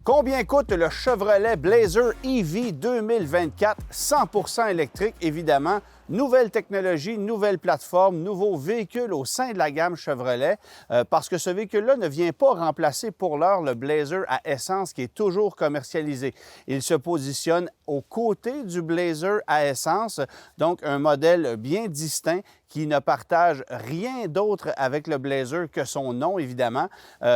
Combien coûte le Chevrolet Blazer EV 2024 100% électrique, évidemment? Nouvelle technologie, nouvelle plateforme, nouveau véhicule au sein de la gamme Chevrolet, parce que ce véhicule-là ne vient pas remplacer pour l'heure le Blazer à essence qui est toujours commercialisé. Il se positionne aux côtés du Blazer à essence, donc un modèle bien distinct qui ne partage rien d'autre avec le Blazer que son nom, évidemment,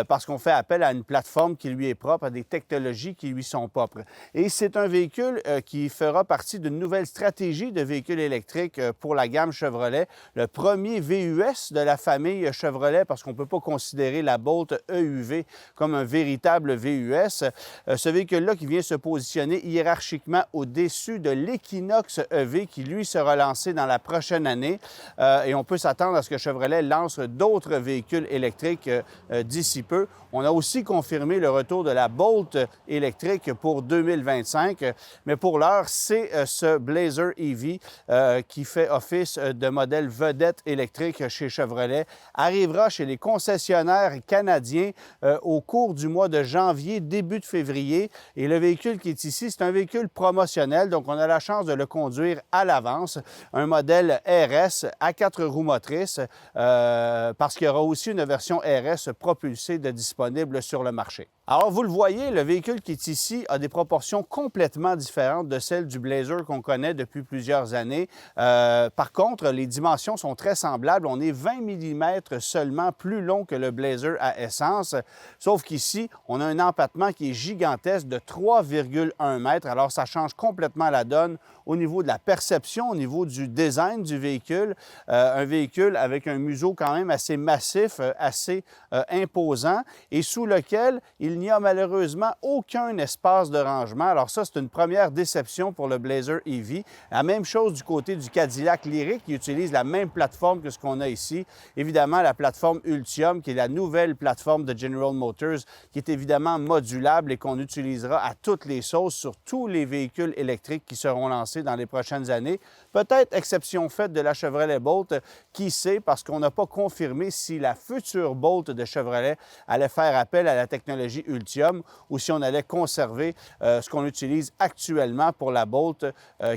parce qu'on fait appel à une plateforme qui lui est propre, à des technologies qui lui sont propres. Et c'est un véhicule qui fera partie d'une nouvelle stratégie de véhicules électriques pour la gamme Chevrolet, le premier VUS de la famille Chevrolet, parce qu'on ne peut pas considérer la Bolt EUV comme un véritable VUS. Ce véhicule-là qui vient se positionner hiérarchiquement au-dessus de l'Equinox EV qui, lui, sera lancé dans la prochaine année. Et on peut s'attendre à ce que Chevrolet lance d'autres véhicules électriques d'ici peu. On a aussi confirmé le retour de la Bolt électrique pour 2025, mais pour l'heure, c'est ce Blazer EV qui fait office de modèle vedette électrique chez Chevrolet, arrivera chez les concessionnaires canadiens au cours du mois de janvier, début de février. Et le véhicule qui est ici, c'est un véhicule promotionnel, donc on a la chance de le conduire à l'avance. Un modèle RS à 4 roues motrices, parce qu'il y aura aussi une version RS propulsée de disponible sur le marché. Alors, vous le voyez, le véhicule qui est ici a des proportions complètement différentes de celles du Blazer qu'on connaît depuis plusieurs années. Par contre, les dimensions sont très semblables. On est 20 mm seulement plus long que le Blazer à essence, sauf qu'ici, on a un empattement qui est gigantesque de 3,1 m. Alors, ça change complètement la donne au niveau de la perception, au niveau du design du véhicule. Un véhicule avec un museau quand même assez massif, assez imposant et sous lequel il n'y a malheureusement aucun espace de rangement. Alors ça, c'est une première déception pour le Blazer EV. La même chose du côté du Cadillac Lyriq qui utilise la même plateforme que ce qu'on a ici. Évidemment, la plateforme Ultium, qui est la nouvelle plateforme de General Motors, qui est évidemment modulable et qu'on utilisera à toutes les sauces sur tous les véhicules électriques qui seront lancés dans les prochaines années. Peut-être exception faite de la Chevrolet Bolt, qui sait, parce qu'on n'a pas confirmé si la future Bolt de Chevrolet allait faire appel à la technologie Ultium ou si on allait conserver ce qu'on utilise actuellement pour la Bolt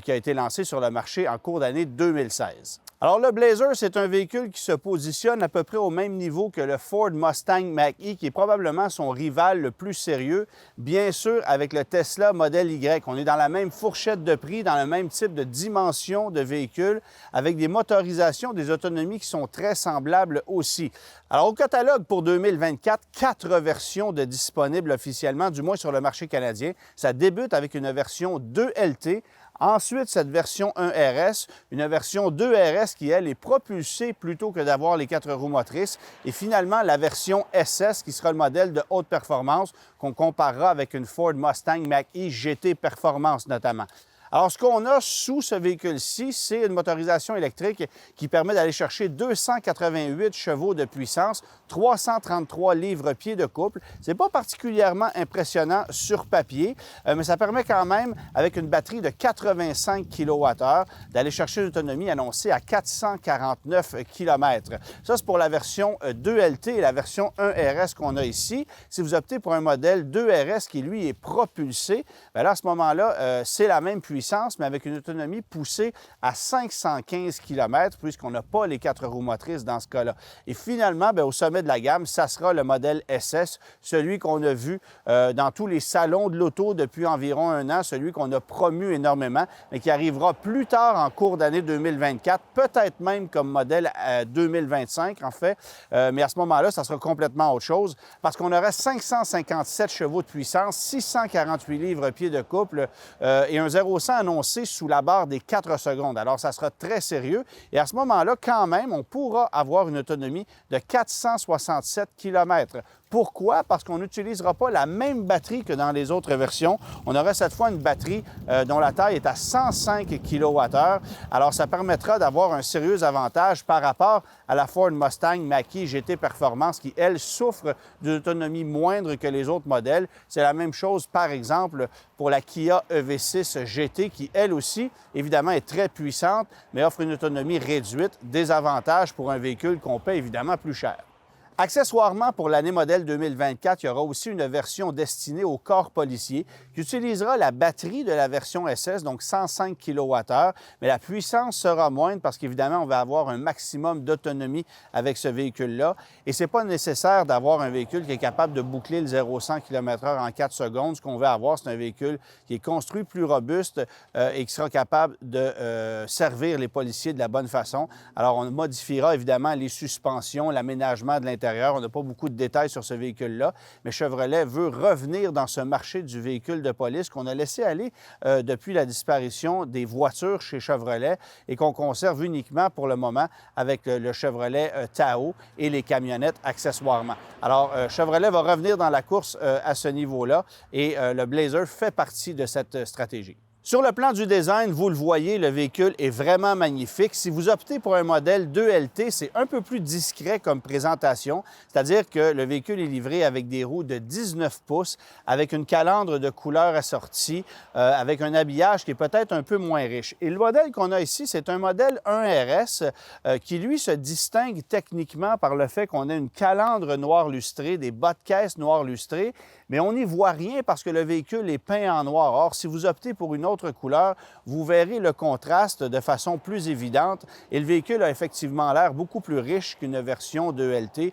qui a été lancée sur le marché en cours d'année 2016. Alors, le Blazer, c'est un véhicule qui se positionne à peu près au même niveau que le Ford Mustang Mach-E, qui est probablement son rival le plus sérieux, bien sûr, avec le Tesla Model Y. On est dans la même fourchette de prix, dans le même type de dimension de véhicule, avec des motorisations, des autonomies qui sont très semblables aussi. Alors, au catalogue pour 2024, 4 versions de disponibles officiellement, du moins sur le marché canadien. Ça débute avec une version 2LT. Ensuite, cette version 1RS, une version 2RS qui, elle, est propulsée plutôt que d'avoir les 4 roues motrices. Et finalement, la version SS qui sera le modèle de haute performance qu'on comparera avec une Ford Mustang Mach-E GT Performance notamment. Alors, ce qu'on a sous ce véhicule-ci, c'est une motorisation électrique qui permet d'aller chercher 288 chevaux de puissance, 333 livres-pieds de couple. Ce n'est pas particulièrement impressionnant sur papier, mais ça permet quand même, avec une batterie de 85 kWh, d'aller chercher une autonomie annoncée à 449 km. Ça, c'est pour la version 2LT et la version 1RS qu'on a ici. Si vous optez pour un modèle 2RS qui, lui, est propulsé, bien là, à ce moment-là, c'est la même puissance, mais avec une autonomie poussée à 515 km, puisqu'on n'a pas les 4 roues motrices dans ce cas-là. Et finalement, bien, au sommet de la gamme, ça sera le modèle SS, celui qu'on a vu dans tous les salons de l'auto depuis environ un an, celui qu'on a promu énormément, mais qui arrivera plus tard en cours d'année 2024, peut-être même comme modèle 2025, en fait. Mais à ce moment-là, ça sera complètement autre chose, parce qu'on aurait 557 chevaux de puissance, 648 livres-pieds de couple et un 0-100 annoncé sous la barre des 4 secondes. Alors, ça sera très sérieux. Et à ce moment-là, quand même, on pourra avoir une autonomie de 467 km. Pourquoi? Parce qu'on n'utilisera pas la même batterie que dans les autres versions. On aura cette fois une batterie dont la taille est à 105 kWh. Alors, ça permettra d'avoir un sérieux avantage par rapport à la Ford Mustang Mach-E GT Performance qui, elle, souffre d'une autonomie moindre que les autres modèles. C'est la même chose, par exemple, pour la Kia EV6 GT qui, elle aussi, évidemment, est très puissante, mais offre une autonomie réduite, des avantages pour un véhicule qu'on paie évidemment plus cher. Accessoirement, pour l'année modèle 2024, il y aura aussi une version destinée au corps policier qui utilisera la batterie de la version SS, donc 105 kWh, mais la puissance sera moindre parce qu'évidemment, on va avoir un maximum d'autonomie avec ce véhicule-là. Et ce n'est pas nécessaire d'avoir un véhicule qui est capable de boucler le 0-100 km/h en 4 secondes. Ce qu'on veut avoir, c'est un véhicule qui est construit plus robuste et qui sera capable de servir les policiers de la bonne façon. Alors, on modifiera évidemment les suspensions, l'aménagement de l'intérieur. On n'a pas beaucoup de détails sur ce véhicule-là, mais Chevrolet veut revenir dans ce marché du véhicule de police qu'on a laissé aller depuis la disparition des voitures chez Chevrolet et qu'on conserve uniquement pour le moment avec le Chevrolet Tahoe et les camionnettes accessoirement. Alors, Chevrolet va revenir dans la course à ce niveau-là et le Blazer fait partie de cette stratégie. Sur le plan du design, vous le voyez, le véhicule est vraiment magnifique. Si vous optez pour un modèle 2LT, c'est un peu plus discret comme présentation, c'est-à-dire que le véhicule est livré avec des roues de 19 pouces, avec une calandre de couleur assortie, avec un habillage qui est peut-être un peu moins riche. Et le modèle qu'on a ici, c'est un modèle 1RS qui, lui, se distingue techniquement par le fait qu'on a une calandre noire lustrée, des bas de caisse noirs lustrés, mais on n'y voit rien parce que le véhicule est peint en noir. Or, si vous optez pour une autre couleur, vous verrez le contraste de façon plus évidente et le véhicule a effectivement l'air beaucoup plus riche qu'une version 2LT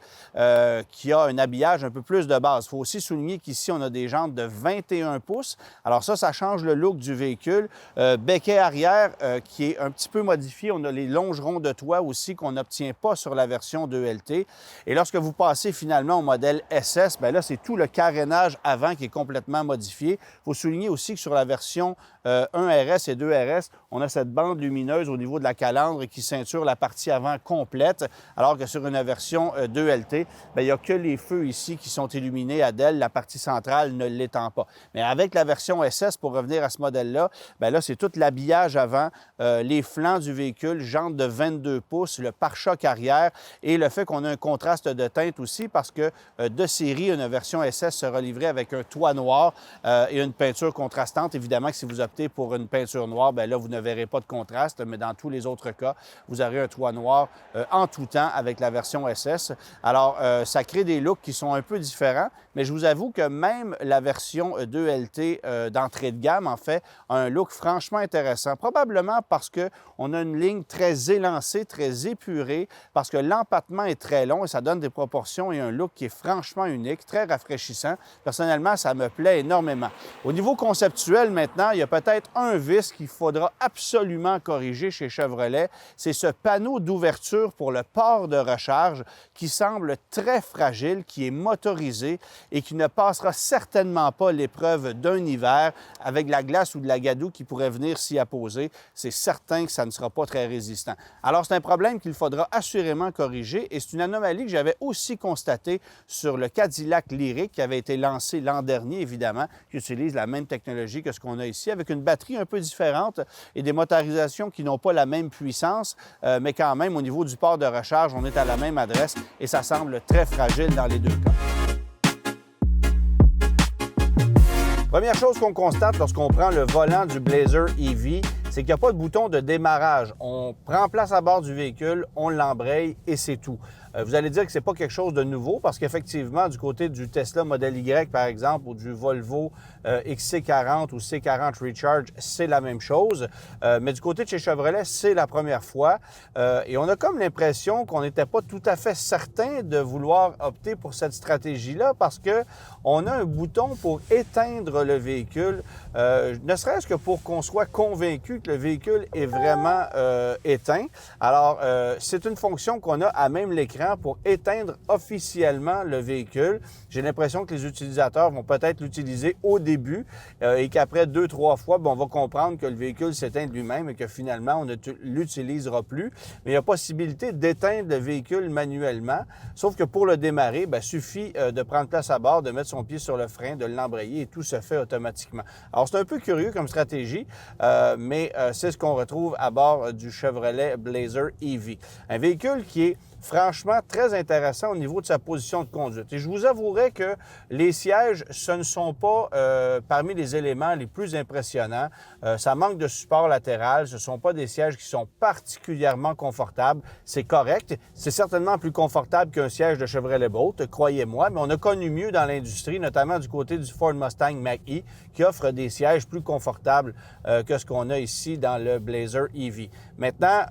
qui a un habillage un peu plus de base. Il faut aussi souligner qu'ici, on a des jantes de 21 pouces. Alors ça change le look du véhicule. Becquet arrière qui est un petit peu modifié. On a les longerons de toit aussi qu'on n'obtient pas sur la version 2LT. Et lorsque vous passez finalement au modèle SS, bien là, c'est tout le carénage avant qui est complètement modifié. Il faut souligner aussi que sur la version 1RS et 2RS, on a cette bande lumineuse au niveau de la calandre qui ceinture la partie avant complète, alors que sur une version 2LT, bien, il n'y a que les feux ici qui sont illuminés à DEL, la partie centrale ne l'étend pas. Mais avec la version SS, pour revenir à ce modèle-là, bien là, c'est tout l'habillage avant, les flancs du véhicule, jantes de 22 pouces, le pare-choc arrière et le fait qu'on a un contraste de teinte aussi parce que de série, une version SS sera livrée avec un toit noir et une peinture contrastante. Évidemment que si vous optez pour une peinture noire, bien là, vous ne verrez pas de contraste, mais dans tous les autres cas, vous aurez un toit noir en tout temps avec la version SS. Alors, ça crée des looks qui sont un peu différents, mais je vous avoue que même la version 2LT d'entrée de gamme, en fait, a un look franchement intéressant. Probablement parce qu'on a une ligne très élancée, très épurée, parce que l'empattement est très long et ça donne des proportions et un look qui est franchement unique, très rafraîchissant. Personnellement, ça me plaît énormément. Au niveau conceptuel, maintenant, il y a peut-être un vice qu'il faudra absolument corriger chez Chevrolet. C'est ce panneau d'ouverture pour le port de recharge qui semble très fragile, qui est motorisé et qui ne passera certainement pas l'épreuve d'un hiver avec de la glace ou de la gadoue qui pourrait venir s'y apposer. C'est certain que ça ne sera pas très résistant. Alors, c'est un problème qu'il faudra assurément corriger et c'est une anomalie que j'avais aussi constatée sur le Cadillac Lyriq qui avait été lancé l'an dernier, évidemment, qui utilise la même technologie que ce qu'on a ici, avec une batterie un peu différente et des motorisations qui n'ont pas la même puissance, mais quand même, au niveau du port de recharge, on est à la même adresse et ça semble très fragile dans les deux cas. Première chose qu'on constate lorsqu'on prend le volant du Blazer EV, c'est qu'il n'y a pas de bouton de démarrage. On prend place à bord du véhicule, on l'embraye et c'est tout. Vous allez dire que ce n'est pas quelque chose de nouveau parce qu'effectivement, du côté du Tesla Model Y, par exemple, ou du Volvo XC40 ou C40 Recharge, c'est la même chose. Mais du côté de chez Chevrolet, c'est la première fois. Et on a comme l'impression qu'on n'était pas tout à fait certain de vouloir opter pour cette stratégie-là parce qu'on a un bouton pour éteindre le véhicule, ne serait-ce que pour qu'on soit convaincu que le véhicule est vraiment éteint. Alors, c'est une fonction qu'on a à même l'écran pour éteindre officiellement le véhicule. J'ai l'impression que les utilisateurs vont peut-être l'utiliser au début et qu'après 2-3 fois, on va comprendre que le véhicule s'éteint de lui-même et que finalement, on ne l'utilisera plus. Mais il y a possibilité d'éteindre le véhicule manuellement, sauf que pour le démarrer, il suffit de prendre place à bord, de mettre son pied sur le frein, de l'embrayer et tout se fait automatiquement. Alors, c'est un peu curieux comme stratégie, mais c'est ce qu'on retrouve à bord du Chevrolet Blazer EV. Un véhicule qui est franchement très intéressant au niveau de sa position de conduite. Et je vous avouerai que les sièges, ce ne sont pas parmi les éléments les plus impressionnants. Ça manque de support latéral. Ce ne sont pas des sièges qui sont particulièrement confortables. C'est correct. C'est certainement plus confortable qu'un siège de Chevrolet Bolt, croyez-moi, mais on a connu mieux dans l'industrie, notamment du côté du Ford Mustang Mach-E, qui offre des sièges plus confortables que ce qu'on a ici dans le Blazer EV. Maintenant,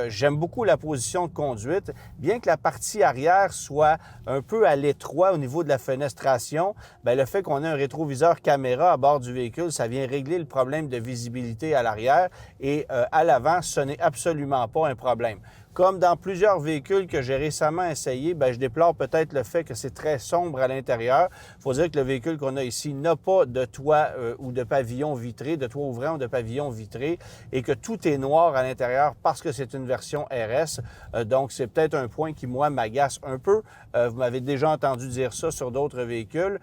j'aime beaucoup la position de conduite. Bien que la partie arrière soit un peu à l'étroit au niveau de la fenestration, bien, le fait qu'on ait un rétroviseur caméra à bord du véhicule, ça vient régler le problème de visibilité à l'arrière et à l'avant, ce n'est absolument pas un problème. Comme dans plusieurs véhicules que j'ai récemment essayés, bien, je déplore peut-être le fait que c'est très sombre à l'intérieur. Il faut dire que le véhicule qu'on a ici n'a pas de toit ou de pavillon vitré, de toit ouvrant ou de pavillon vitré, et que tout est noir à l'intérieur parce que c'est une version RS. Donc, c'est peut-être un point qui, moi, m'agace un peu. Vous m'avez déjà entendu dire ça sur d'autres véhicules,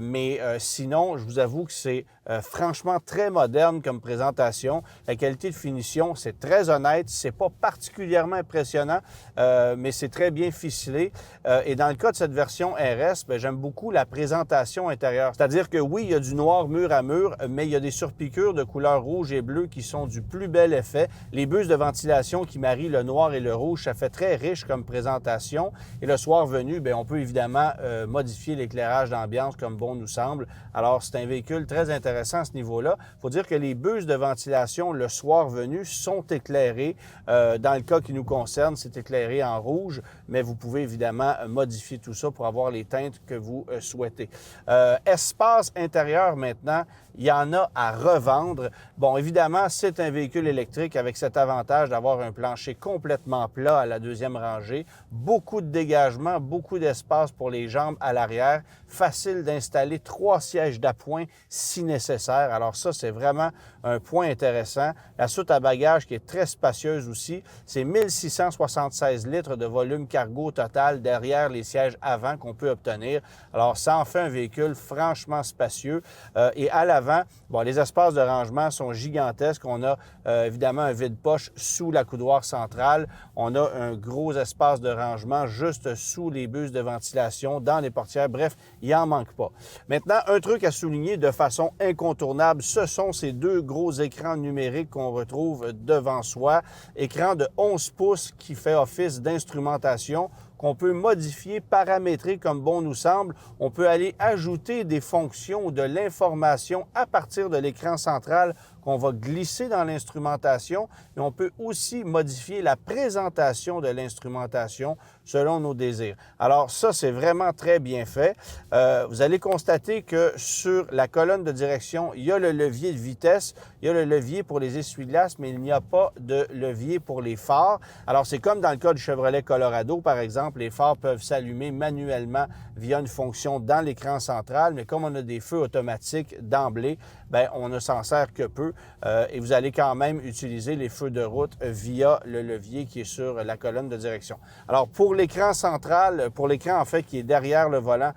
mais sinon, je vous avoue que c'est franchement très moderne comme présentation. La qualité de finition, c'est très honnête, c'est pas particulièrement impressionnant, mais c'est très bien ficelé. Et dans le cas de cette version RS, bien, j'aime beaucoup la présentation intérieure. C'est-à-dire que oui, il y a du noir mur à mur, mais il y a des surpiqûres de couleur rouge et bleu qui sont du plus bel effet. Les buses de ventilation qui marient le noir et le rouge, ça fait très riche comme présentation. Et le soir venu, bien, on peut évidemment modifier l'éclairage d'ambiance comme bon nous semble. Alors, c'est un véhicule très intéressant à ce niveau-là. Il faut dire que les buses de ventilation, le soir venu, sont éclairées. Dans le cas qui nous concerne, c'est éclairé en rouge, mais vous pouvez évidemment modifier tout ça pour avoir les teintes que vous souhaitez. Espace intérieur maintenant, il y en a à revendre. Bon, évidemment, c'est un véhicule électrique avec cet avantage d'avoir un plancher complètement plat à la deuxième rangée, beaucoup de dégagement, beaucoup d'espace pour les jambes à l'arrière, facile d'installer 3 sièges d'appoint si nécessaire. Alors ça, c'est vraiment un point intéressant. La soute à bagages qui est très spacieuse aussi, c'est 1676 litres de volume cargo total derrière les sièges avant qu'on peut obtenir. Alors ça en fait un véhicule franchement spacieux. Et à l'avant, bon, les espaces de rangement sont gigantesques. On a évidemment un vide-poche sous la coudoir centrale. On a un gros espace de rangement juste sous les buses de ventilation, dans les portières. Bref, il n'en manque pas. Maintenant, un truc à souligner de façon incontournable, ce sont ces 2 gros écrans numériques qu'on retrouve devant soi. Écran de 11 pouces qui fait office d'instrumentation, qu'on peut modifier, paramétrer comme bon nous semble. On peut aller ajouter des fonctions ou de l'information à partir de l'écran central qu'on va glisser dans l'instrumentation, mais on peut aussi modifier la présentation de l'instrumentation selon nos désirs. Alors ça, c'est vraiment très bien fait. Vous allez constater que sur la colonne de direction, il y a le levier de vitesse, il y a le levier pour les essuie-glaces, mais il n'y a pas de levier pour les phares. Alors c'est comme dans le cas du Chevrolet Colorado, par exemple, les phares peuvent s'allumer manuellement via une fonction dans l'écran central, mais comme on a des feux automatiques d'emblée, bien, on ne s'en sert que peu et vous allez quand même utiliser les feux de route via le levier qui est sur la colonne de direction. Alors, pour l'écran central, pour l'écran en fait qui est derrière le volant,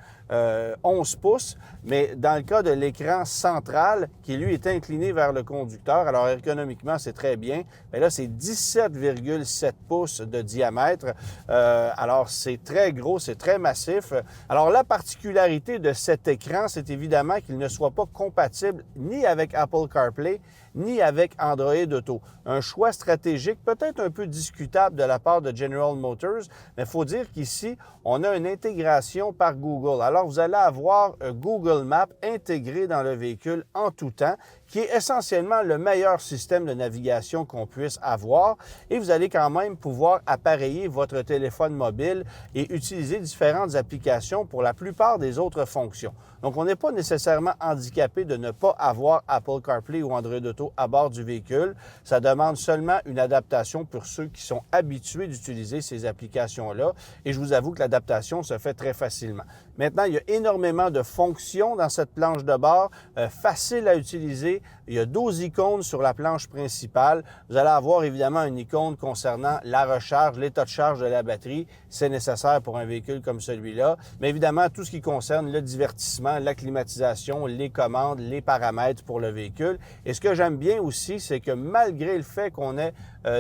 11 pouces, mais dans le cas de l'écran central, qui lui est incliné vers le conducteur, alors ergonomiquement, c'est très bien, mais là, c'est 17,7 pouces de diamètre. Alors, c'est très gros, c'est très massif. Alors, la particularité de cet écran, c'est évidemment qu'il ne soit pas compatible ni avec Apple CarPlay, ni avec Android Auto. Un choix stratégique peut-être un peu discutable de la part de General Motors, mais il faut dire qu'ici, on a une intégration par Google. Alors, vous allez avoir Google Maps intégré dans le véhicule en tout temps, qui est essentiellement le meilleur système de navigation qu'on puisse avoir. Et vous allez quand même pouvoir appareiller votre téléphone mobile et utiliser différentes applications pour la plupart des autres fonctions. Donc, on n'est pas nécessairement handicapé de ne pas avoir Apple CarPlay ou Android Auto à bord du véhicule. Ça demande seulement une adaptation pour ceux qui sont habitués d'utiliser ces applications-là. Et je vous avoue que l'adaptation se fait très facilement. Maintenant, il y a énormément de fonctions dans cette planche de bord, facile à utiliser, regarder, il y a 12 icônes sur la planche principale. Vous allez avoir évidemment une icône concernant la recharge, l'état de charge de la batterie. C'est nécessaire pour un véhicule comme celui-là. Mais évidemment, tout ce qui concerne le divertissement, la climatisation, les commandes, les paramètres pour le véhicule. Et ce que j'aime bien aussi, c'est que malgré le fait qu'on ait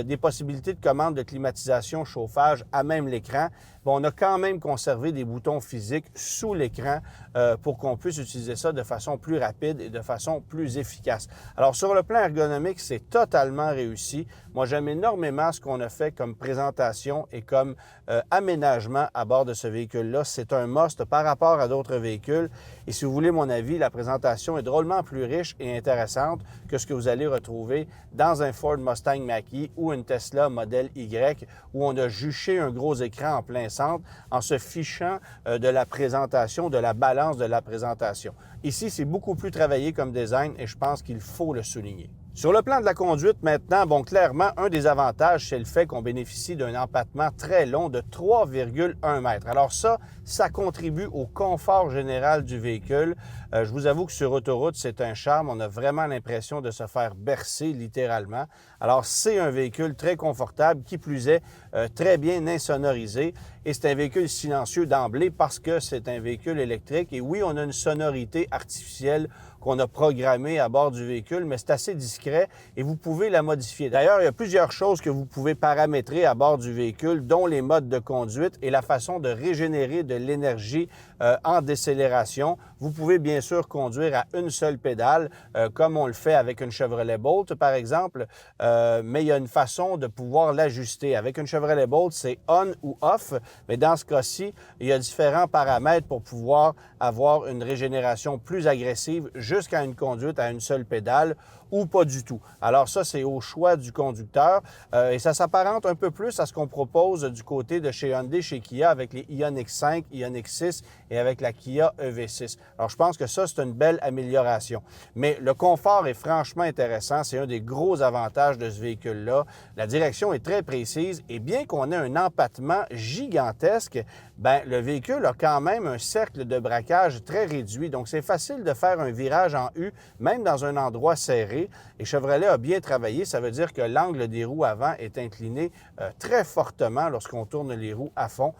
des possibilités de commande de climatisation, chauffage à même l'écran, on a quand même conservé des boutons physiques sous l'écran pour qu'on puisse utiliser ça de façon plus rapide et de façon plus efficace. Alors, sur le plan ergonomique, c'est totalement réussi. Moi, j'aime énormément ce qu'on a fait comme présentation et comme aménagement à bord de ce véhicule-là. C'est un must par rapport à d'autres véhicules. Et si vous voulez mon avis, la présentation est drôlement plus riche et intéressante que ce que vous allez retrouver dans un Ford Mustang Mach-E ou une Tesla Model Y, où on a juché un gros écran en plein centre en se fichant de la présentation, de la balance de la présentation. Ici, c'est beaucoup plus travaillé comme design et je pense qu'il faut le souligner. Sur le plan de la conduite maintenant, clairement, un des avantages, c'est le fait qu'on bénéficie d'un empattement très long de 3,1 mètres. Alors ça contribue au confort général du véhicule. Je vous avoue que sur autoroute, c'est un charme. On a vraiment l'impression de se faire bercer littéralement. Alors, c'est un véhicule très confortable, qui plus est, très bien insonorisé. Et c'est un véhicule silencieux d'emblée parce que c'est un véhicule électrique. Et oui, on a une sonorité artificielle qu'on a programmée à bord du véhicule, mais c'est assez discret et vous pouvez la modifier. D'ailleurs, il y a plusieurs choses que vous pouvez paramétrer à bord du véhicule, dont les modes de conduite et la façon de régénérer de l'énergie en décélération. Vous pouvez bien sûr conduire à une seule pédale, comme on le fait avec une Chevrolet Bolt, par exemple, mais il y a une façon de pouvoir l'ajuster. Avec une Chevrolet Bolt, c'est on ou off, mais dans ce cas-ci, il y a différents paramètres pour pouvoir avoir une régénération plus agressive jusqu'à une conduite à une seule pédale ou pas du tout. Alors ça, c'est au choix du conducteur et ça s'apparente un peu plus à ce qu'on propose du côté de chez Hyundai, chez Kia, avec les Ioniq 5, Ioniq 6 et avec la Kia EV6. Alors je pense que ça, c'est une belle amélioration. Mais le confort est franchement intéressant. C'est un des gros avantages de ce véhicule-là. La direction est très précise et bien qu'on ait un empattement gigantesque, le véhicule a quand même un cercle de braquage très réduit. Donc c'est facile de faire un virage en U, même dans un endroit serré. Et Chevrolet a bien travaillé. Ça veut dire que l'angle des roues avant est incliné très fortement lorsqu'on tourne les roues à fond.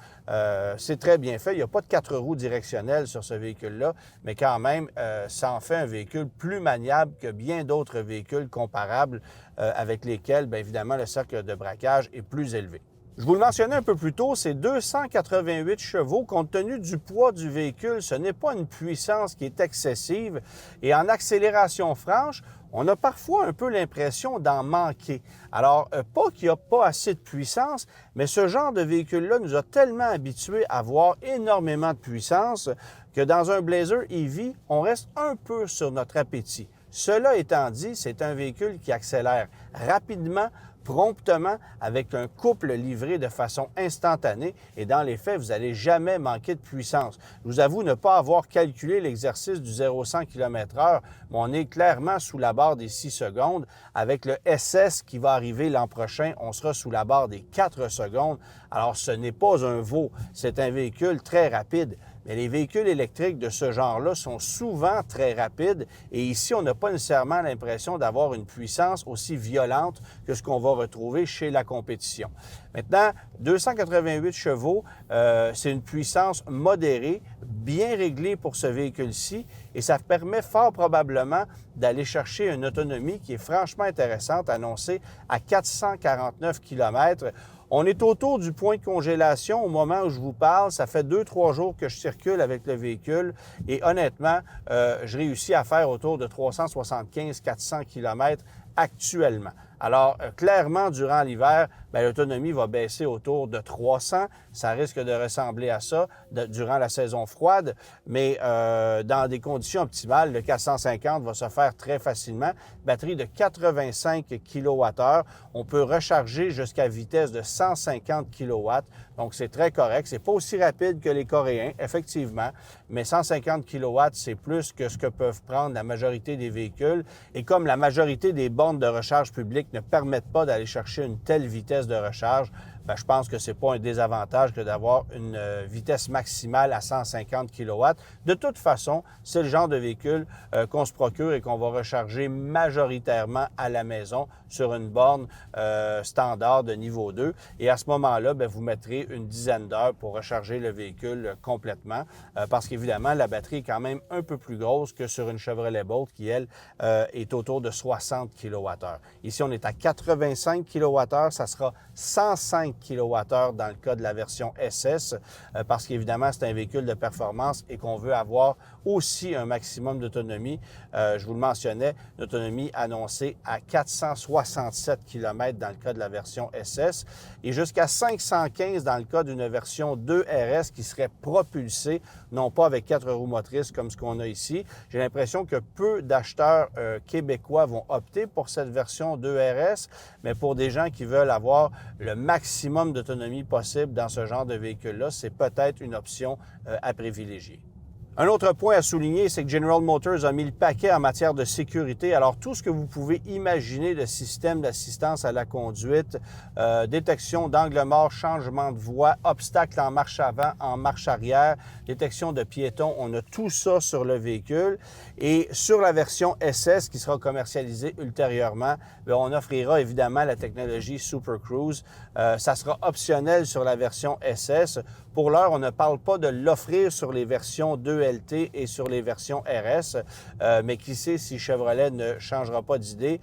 C'est très bien fait. Il n'y a pas de 4 roues directionnelles sur ce véhicule-là, mais quand même, ça en fait un véhicule plus maniable que bien d'autres véhicules comparables avec lesquels, bien évidemment, le cercle de braquage est plus élevé. Je vous le mentionnais un peu plus tôt, c'est 288 chevaux. Compte tenu du poids du véhicule, ce n'est pas une puissance qui est excessive. Et en accélération franche, on a parfois un peu l'impression d'en manquer. Alors, pas qu'il n'y a pas assez de puissance, mais ce genre de véhicule-là nous a tellement habitués à avoir énormément de puissance que dans un Blazer EV, on reste un peu sur notre appétit. Cela étant dit, c'est un véhicule qui accélère rapidement, promptement, avec un couple livré de façon instantanée et dans les faits, vous n'allez jamais manquer de puissance. Je vous avoue ne pas avoir calculé l'exercice du 0-100 km/h, mais on est clairement sous la barre des 6 secondes. Avec le SS qui va arriver l'an prochain, on sera sous la barre des 4 secondes. Alors, ce n'est pas un veau, c'est un véhicule très rapide. Mais les véhicules électriques de ce genre-là sont souvent très rapides et ici, on n'a pas nécessairement l'impression d'avoir une puissance aussi violente que ce qu'on va retrouver chez la compétition. Maintenant, 288 chevaux, c'est une puissance modérée, bien réglée pour ce véhicule-ci et ça permet fort probablement d'aller chercher une autonomie qui est franchement intéressante, annoncée à 449 km. On est autour du point de congélation au moment où je vous parle. Ça fait 2-3 jours que je circule avec le véhicule et honnêtement, je réussis à faire autour de 375-400 km actuellement. Alors, clairement, durant l'hiver, l'autonomie va baisser autour de 300. Ça risque de ressembler à ça durant la saison froide, mais dans des conditions optimales, le 450 va se faire très facilement. Batterie de 85 kWh. On peut recharger jusqu'à vitesse de 150 kW. Donc, c'est très correct. C'est pas aussi rapide que les Coréens, effectivement, mais 150 kW, c'est plus que ce que peuvent prendre la majorité des véhicules. Et comme la majorité des bornes de recharge publiques ne permettent pas d'aller chercher une telle vitesse de recharge, bien, je pense que ce n'est pas un désavantage que d'avoir une vitesse maximale à 150 kW. De toute façon, c'est le genre de véhicule qu'on se procure et qu'on va recharger majoritairement à la maison sur une borne standard de niveau 2. Et à ce moment-là, bien, vous mettrez une dizaine d'heures pour recharger le véhicule complètement parce qu'évidemment, la batterie est quand même un peu plus grosse que sur une Chevrolet Bolt qui, elle, est autour de 60 kWh. Ici, on est à 85 kWh, ça sera 105 kWh dans le cas de la version SS parce qu'évidemment, c'est un véhicule de performance et qu'on veut avoir aussi un maximum d'autonomie. Je vous le mentionnais, une autonomie annoncée à 467 km dans le cas de la version SS et jusqu'à 515 dans le cas d'une version 2 RS qui serait propulsée, non pas avec 4 roues motrices comme ce qu'on a ici. J'ai l'impression que peu d'acheteurs québécois vont opter pour cette version 2 RS, mais pour des gens qui veulent avoir le maximum d'autonomie possible dans ce genre de véhicule-là, c'est peut-être une option à privilégier. Un autre point à souligner, c'est que General Motors a mis le paquet en matière de sécurité. Alors, tout ce que vous pouvez imaginer de système d'assistance à la conduite, détection d'angle mort, changement de voie, obstacle en marche avant, en marche arrière, détection de piétons, on a tout ça sur le véhicule. Et sur la version SS qui sera commercialisée ultérieurement, bien, on offrira évidemment la technologie Super Cruise. Ça sera optionnel sur la version SS. Pour l'heure, on ne parle pas de l'offrir sur les versions 2LT et sur les versions RS, mais qui sait si Chevrolet ne changera pas d'idée.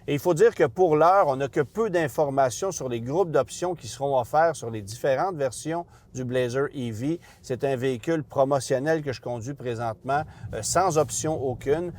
Et il faut dire que pour l'heure, on n'a que peu d'informations sur les groupes d'options qui seront offerts sur les différentes versions du Blazer EV. C'est un véhicule promotionnel que je conduis présentement, sans option aucune,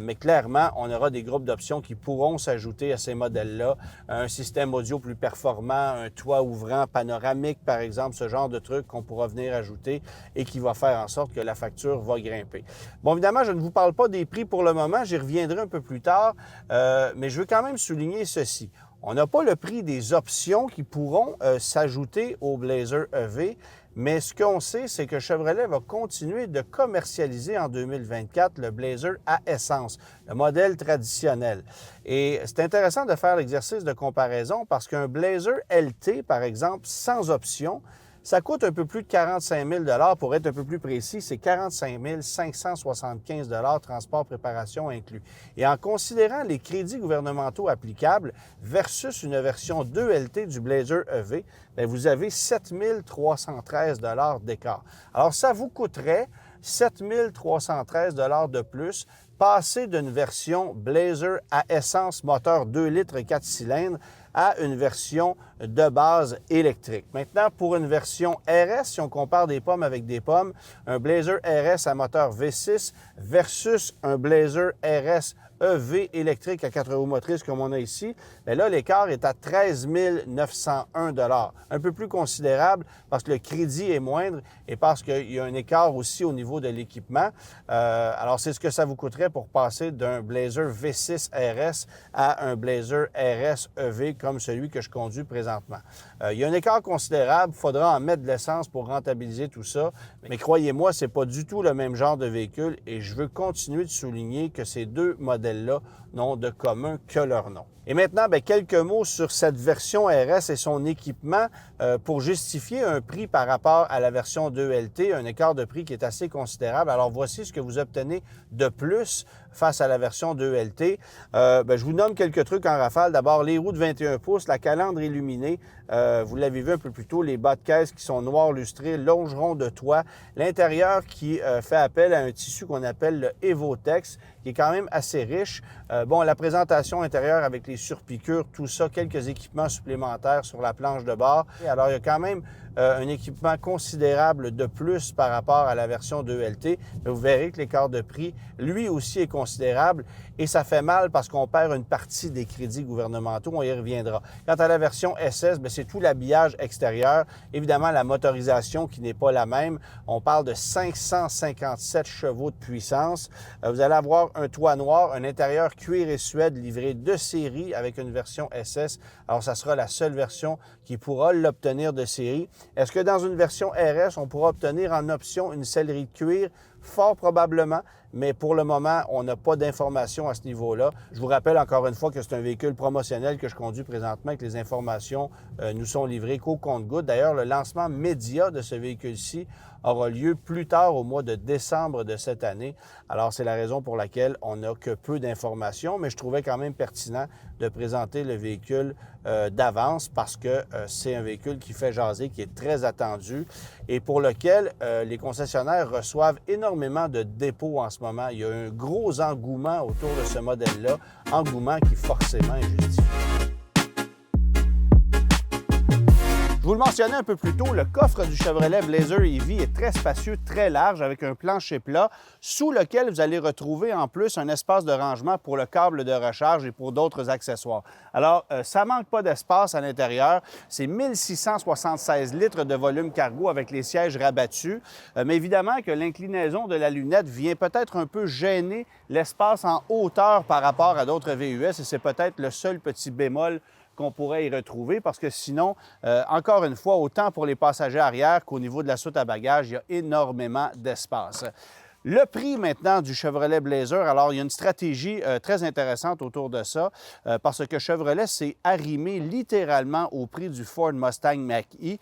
mais clairement, on aura des groupes d'options qui pourront s'ajouter à ces modèles-là. Un système audio plus performant, un toit ouvrant panoramique, par exemple, ce genre de truc qu'on pourra venir ajouter et qui va faire en sorte que la facture va grimper. Bon, évidemment, je ne vous parle pas des prix pour le moment, j'y reviendrai un peu plus tard, mais je veux quand même souligner ceci. On n'a pas le prix des options qui pourront s'ajouter au Blazer EV, mais ce qu'on sait, c'est que Chevrolet va continuer de commercialiser en 2024 le Blazer à essence, le modèle traditionnel. Et c'est intéressant de faire l'exercice de comparaison parce qu'un Blazer LT, par exemple, sans option, ça coûte un peu plus de 45 000 $. Pour être un peu plus précis, c'est 45 575 $, transport, préparation inclus. Et en considérant les crédits gouvernementaux applicables versus une version 2LT du Blazer EV, bien, vous avez 7 313 $ d'écart. Alors, ça vous coûterait 7 313 $ de plus passer d'une version Blazer à essence moteur 2 litres 4 cylindres à une version de base électrique. Maintenant, pour une version RS, si on compare des pommes avec des pommes, un Blazer RS à moteur V6 versus un Blazer RS EV électrique à 4 roues motrices comme on a ici, bien là, l'écart est à 13 901 $. Un peu plus considérable parce que le crédit est moindre et parce qu'il y a un écart aussi au niveau de l'équipement. Alors, c'est ce que ça vous coûterait pour passer d'un Blazer V6 RS à un Blazer RS EV comme celui que je conduis présentement. Il y a un écart considérable, il faudra en mettre de l'essence pour rentabiliser tout ça, mais croyez-moi, ce n'est pas du tout le même genre de véhicule et je veux continuer de souligner que ces deux modèles-là n'ont de commun que leur nom. Et maintenant, bien, quelques mots sur cette version RS et son équipement pour justifier un prix par rapport à la version 2LT, un écart de prix qui est assez considérable. Alors, voici ce que vous obtenez de plus face à la version 2LT. Je vous nomme quelques trucs en rafale. D'abord, les roues de 21 pouces, la calandre illuminée, vous l'avez vu un peu plus tôt, les bas de caisse qui sont noirs lustrés, longerons de toit, l'intérieur qui fait appel à un tissu qu'on appelle le Evotex, qui est quand même assez riche. La présentation intérieure avec les surpiqûres, tout ça, quelques équipements supplémentaires sur la planche de bord. Alors, il y a quand même un équipement considérable de plus par rapport à la version 2LT. Mais vous verrez que l'écart de prix, lui aussi, est considérable et ça fait mal parce qu'on perd une partie des crédits gouvernementaux. On y reviendra. Quant à la version SS, c'est tout l'habillage extérieur. Évidemment, la motorisation qui n'est pas la même. On parle de 557 chevaux de puissance. Vous allez avoir un toit noir, un intérieur cuir et suède livré de série avec une version SS. Alors, ça sera la seule version qui pourra l'obtenir de série. Est-ce que dans une version RS, on pourra obtenir en option une sellerie de cuir? Fort probablement, mais pour le moment, on n'a pas d'informations à ce niveau-là. Je vous rappelle encore une fois que c'est un véhicule promotionnel que je conduis présentement et que les informations nous sont livrées qu'au compte-gouttes. D'ailleurs, le lancement média de ce véhicule-ci aura lieu plus tard au mois de décembre de cette année. Alors, c'est la raison pour laquelle on n'a que peu d'informations, mais je trouvais quand même pertinent de présenter le véhicule d'avance parce que c'est un véhicule qui fait jaser, qui est très attendu et pour lequel les concessionnaires reçoivent énormément de dépôts en ce moment. Il y a un gros engouement autour de ce modèle-là, engouement qui forcément est justifié. Je vous le mentionnais un peu plus tôt, le coffre du Chevrolet Blazer EV est très spacieux, très large, avec un plancher plat, sous lequel vous allez retrouver en plus un espace de rangement pour le câble de recharge et pour d'autres accessoires. Alors, ça ne manque pas d'espace à l'intérieur. C'est 1676 litres de volume cargo avec les sièges rabattus. Mais évidemment que l'inclinaison de la lunette vient peut-être un peu gêner l'espace en hauteur par rapport à d'autres VUS et c'est peut-être le seul petit bémol qu'on pourrait y retrouver parce que sinon, encore une fois, autant pour les passagers arrière qu'au niveau de la soute à bagages, il y a énormément d'espace. Le prix maintenant du Chevrolet Blazer, alors il y a une stratégie très intéressante autour de ça parce que Chevrolet s'est arrimé littéralement au prix du Ford Mustang Mach-E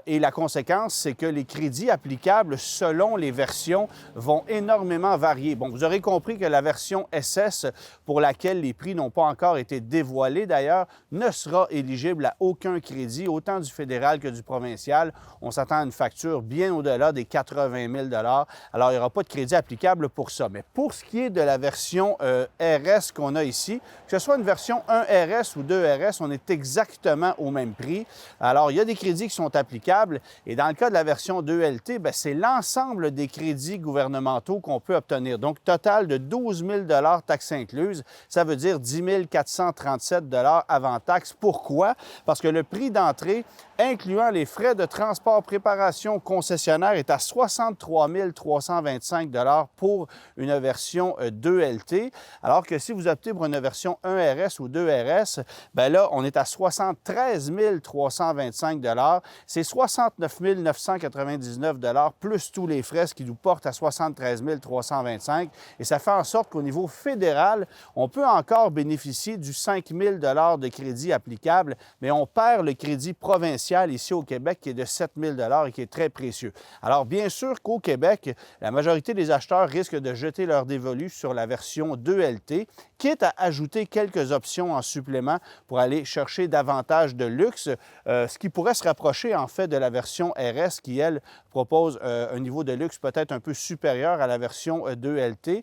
et la conséquence, c'est que les crédits applicables selon les versions vont énormément varier. Bon, vous aurez compris que la version SS, pour laquelle les prix n'ont pas encore été dévoilés d'ailleurs, ne sera éligible à aucun crédit, autant du fédéral que du provincial. On s'attend à une facture bien au-delà des 80 000 $. Alors, il n'y aura pas de crédit applicable pour ça. Mais pour ce qui est de la version RS qu'on a ici, que ce soit une version 1 RS ou 2 RS, on est exactement au même prix. Alors, il y a des crédits qui sont applicables et dans le cas de la version 2 LT, c'est l'ensemble des crédits gouvernementaux qu'on peut obtenir. Donc, total de 12 000 $ taxes incluses. Ça veut dire 10 437 $ avant taxes. Pourquoi? Parce que le prix d'entrée, incluant les frais de transport, préparation concessionnaire, est à 63 325 $ pour une version 2 LT, alors que si vous optez pour une version 1 RS ou 2 RS, bien là, on est à 73 325 $. C'est 69 999 $ plus tous les frais, ce qui nous porte à 73 325 $. Et ça fait en sorte qu'au niveau fédéral, on peut encore bénéficier du 5 000 $ de crédit applicable, mais on perd le crédit provincial ici au Québec qui est de 7 000 $ et qui est très précieux. Alors, bien sûr qu'au Québec, la majorité des acheteurs risquent de jeter leur dévolu sur la version 2 LT, quitte à ajouter quelques options en supplément pour aller chercher davantage de luxe, ce qui pourrait se rapprocher en fait de la version RS qui, elle, propose un niveau de luxe peut-être un peu supérieur à la version 2 LT,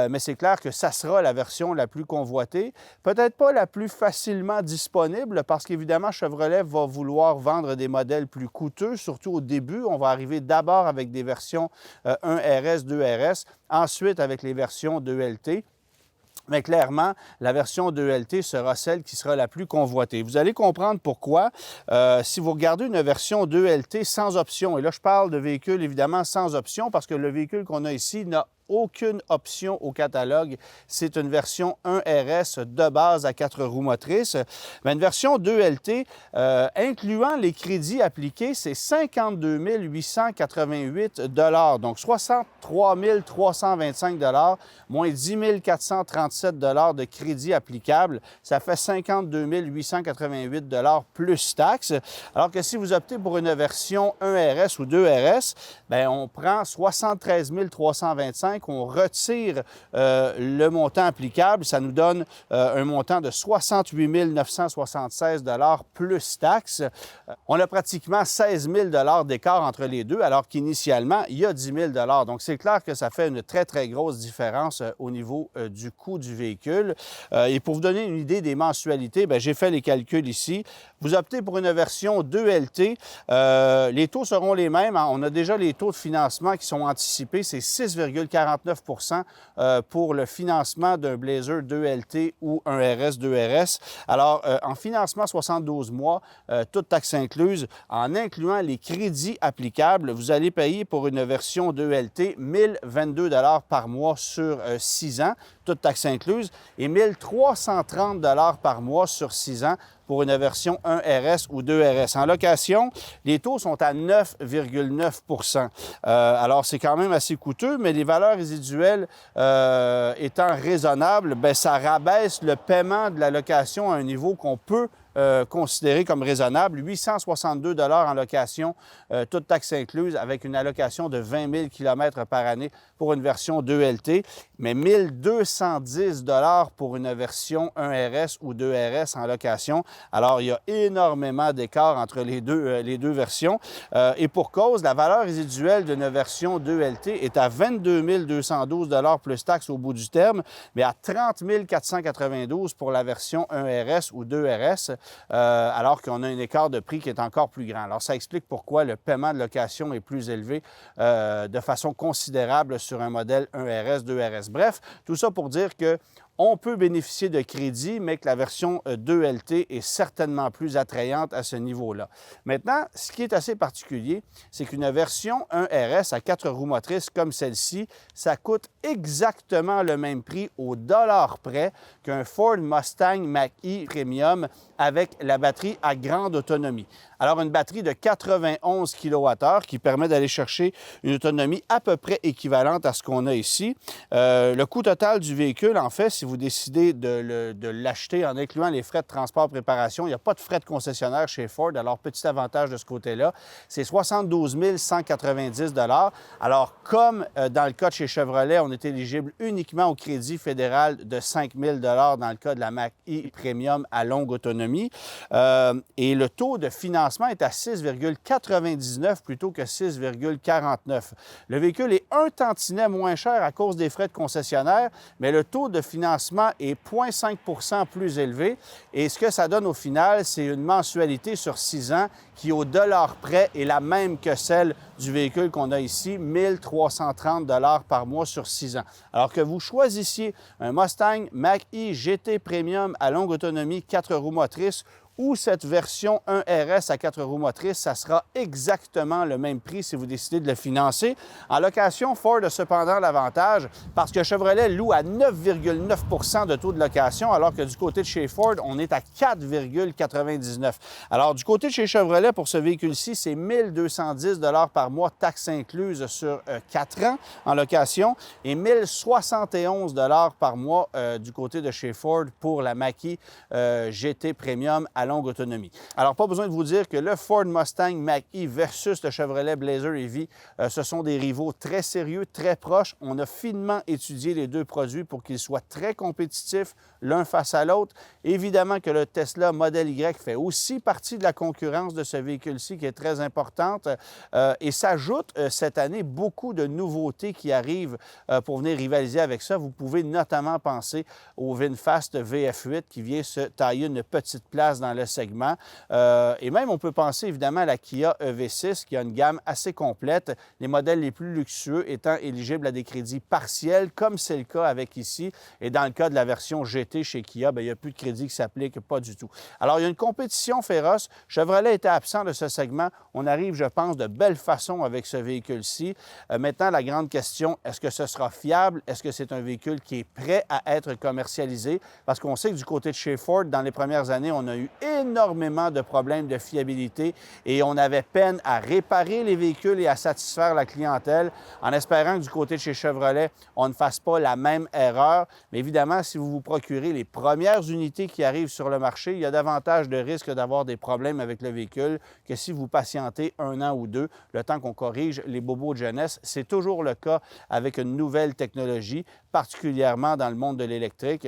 mais c'est clair que ça sera la version la plus convoitée, peut-être pas la plus facilement disponible parce qu'évidemment Chevrolet va vouloir vendre des modèles plus coûteux, surtout au début. On va arriver d'abord avec des versions 1 RS, 2 RS, ensuite avec les versions 2 LT. Mais clairement, la version 2 LT sera celle qui sera la plus convoitée. Vous allez comprendre pourquoi. Si vous regardez une version 2 LT sans option, et là je parle de véhicules évidemment sans option parce que le véhicule qu'on a ici n'a aucune option au catalogue. C'est une version 1 RS de base à 4 roues motrices. Mais une version 2 LT, incluant les crédits appliqués, c'est 52 888 $. Donc 63 325 $, moins 10 437 $ de crédits applicables. Ça fait 52 888 $ plus taxes. Alors que si vous optez pour une version 1 RS ou 2 RS, bien, on prend 73 325 $. On retire le montant applicable, ça nous donne un montant de 68 976 $ plus taxes. On a pratiquement 16 000 $ d'écart entre les deux, alors qu'initialement, il y a 10 000 $. Donc, c'est clair que ça fait une très, très grosse différence au niveau du coût du véhicule. Et pour vous donner une idée des mensualités, bien, j'ai fait les calculs ici. Vous optez pour une version 2 LT, les taux seront les mêmes. On a déjà les taux de financement qui sont anticipés, c'est 6,49 % pour le financement d'un Blazer 2 LT ou un RS 2 RS. Alors, en financement 72 mois, toute taxe incluse, en incluant les crédits applicables, vous allez payer pour une version 2 LT 1 022 $ par mois sur 6 ans. toute taxe incluse, et 1 330 par mois sur 6 ans pour une version 1 RS ou 2 RS. En location, les taux sont à 9,9 alors, c'est quand même assez coûteux, mais les valeurs résiduelles étant raisonnables, bien, ça rabaisse le paiement de la location à un niveau qu'on peut considéré comme raisonnable, 862 en location, toute taxe incluse, avec une allocation de 20 000 km par année pour une version 2LT, mais 1 210 pour une version 1 RS ou 2 RS en location. Alors, il y a énormément d'écart entre les deux versions. Et pour cause, la valeur résiduelle d'une version 2LT est à 22 212 plus taxes au bout du terme, mais à 30 492 pour la version 1 RS ou 2 RS. Alors qu'on a un écart de prix qui est encore plus grand. Alors, ça explique pourquoi le paiement de location est plus élevé de façon considérable sur un modèle 1 RS, 2 RS. Bref, tout ça pour dire que on peut bénéficier de crédit, mais que la version 2LT est certainement plus attrayante à ce niveau-là. Maintenant, ce qui est assez particulier, c'est qu'une version 1 RS à 4 roues motrices comme celle-ci, ça coûte exactement le même prix au dollar près qu'un Ford Mustang Mach-E Premium avec la batterie à grande autonomie. Alors, une batterie de 91 kWh qui permet d'aller chercher une autonomie à peu près équivalente à ce qu'on a ici. Le coût total du véhicule, en fait, si vous décidez de l'acheter en incluant les frais de transport préparation, il n'y a pas de frais de concessionnaire chez Ford, alors petit avantage de ce côté-là, c'est 72 190 Alors, comme dans le cas de chez Chevrolet, on est éligible uniquement au crédit fédéral de 5 000 dans le cas de la Mach-E Premium à longue autonomie. Et le taux de financement est à 6,99 plutôt que 6,49. Le véhicule est un tantinet moins cher à cause des frais de concessionnaire, mais le taux de financement est 0,5 plus élevé. Et ce que ça donne au final, c'est une mensualité sur 6 ans qui, au dollar près, est la même que celle du véhicule qu'on a ici, 1 330 par mois sur 6 ans. Alors que vous choisissiez un Mustang Mach-E GT Premium à longue autonomie, 4 roues motrices, ou cette version 1 RS à 4 roues motrices, ça sera exactement le même prix si vous décidez de le financer. En location, Ford a cependant l'avantage, parce que Chevrolet loue à 9,9 de taux de location, alors que du côté de chez Ford, on est à 4,99. Alors, du côté de chez Chevrolet, pour ce véhicule-ci, c'est 1 210 par mois, taxes incluses sur 4 ans en location, et 1 071 par mois du côté de chez Ford pour la Mach-E GT Premium à longue autonomie. Alors, pas besoin de vous dire que le Ford Mustang Mach-E versus le Chevrolet Blazer EV, ce sont des rivaux très sérieux, très proches. On a finement étudié les deux produits pour qu'ils soient très compétitifs l'un face à l'autre. Évidemment que le Tesla Model Y fait aussi partie de la concurrence de ce véhicule-ci qui est très importante et s'ajoute cette année beaucoup de nouveautés qui arrivent pour venir rivaliser avec ça. Vous pouvez notamment penser au VinFast VF8 qui vient se tailler une petite place dans le segment. Et même, on peut penser évidemment à la Kia EV6 qui a une gamme assez complète, les modèles les plus luxueux étant éligibles à des crédits partiels, comme c'est le cas avec ici. Et dans le cas de la version GT chez Kia, bien, il n'y a plus de crédit qui s'applique, pas du tout. Alors, il y a une compétition féroce. Chevrolet était absent de ce segment. On arrive, je pense, de belle façon avec ce véhicule-ci. Maintenant, la grande question, est-ce que ce sera fiable? Est-ce que c'est un véhicule qui est prêt à être commercialisé? Parce qu'on sait que du côté de chez Ford, dans les premières années, on a eu énormément de problèmes de fiabilité et on avait peine à réparer les véhicules et à satisfaire la clientèle en espérant que du côté de chez Chevrolet, on ne fasse pas la même erreur. Mais évidemment, si vous vous procurez les premières unités qui arrivent sur le marché, il y a davantage de risques d'avoir des problèmes avec le véhicule que si vous patientez 1 an ou 2, le temps qu'on corrige les bobos de jeunesse. C'est toujours le cas avec une nouvelle technologie, particulièrement dans le monde de l'électrique,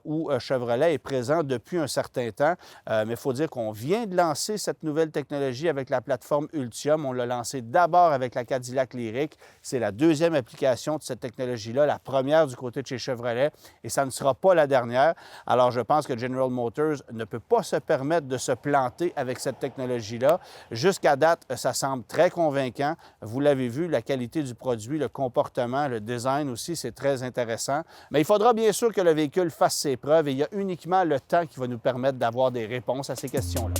où Chevrolet est présent depuis un certain temps. Mais il faut dire qu'on vient de lancer cette nouvelle technologie avec la plateforme Ultium. On l'a lancé d'abord avec la Cadillac Lyriq. C'est la deuxième application de cette technologie-là, la première du côté de chez Chevrolet, et ça ne sera pas la dernière. Alors, je pense que General Motors ne peut pas se permettre de se planter avec cette technologie-là. Jusqu'à date, ça semble très convaincant. Vous l'avez vu, la qualité du produit, le comportement, le design aussi, c'est très intéressant. Mais il faudra bien sûr que le véhicule fasse ses preuves et il y a uniquement le temps qui va nous permettre d'avoir des réponses à ces questions-là.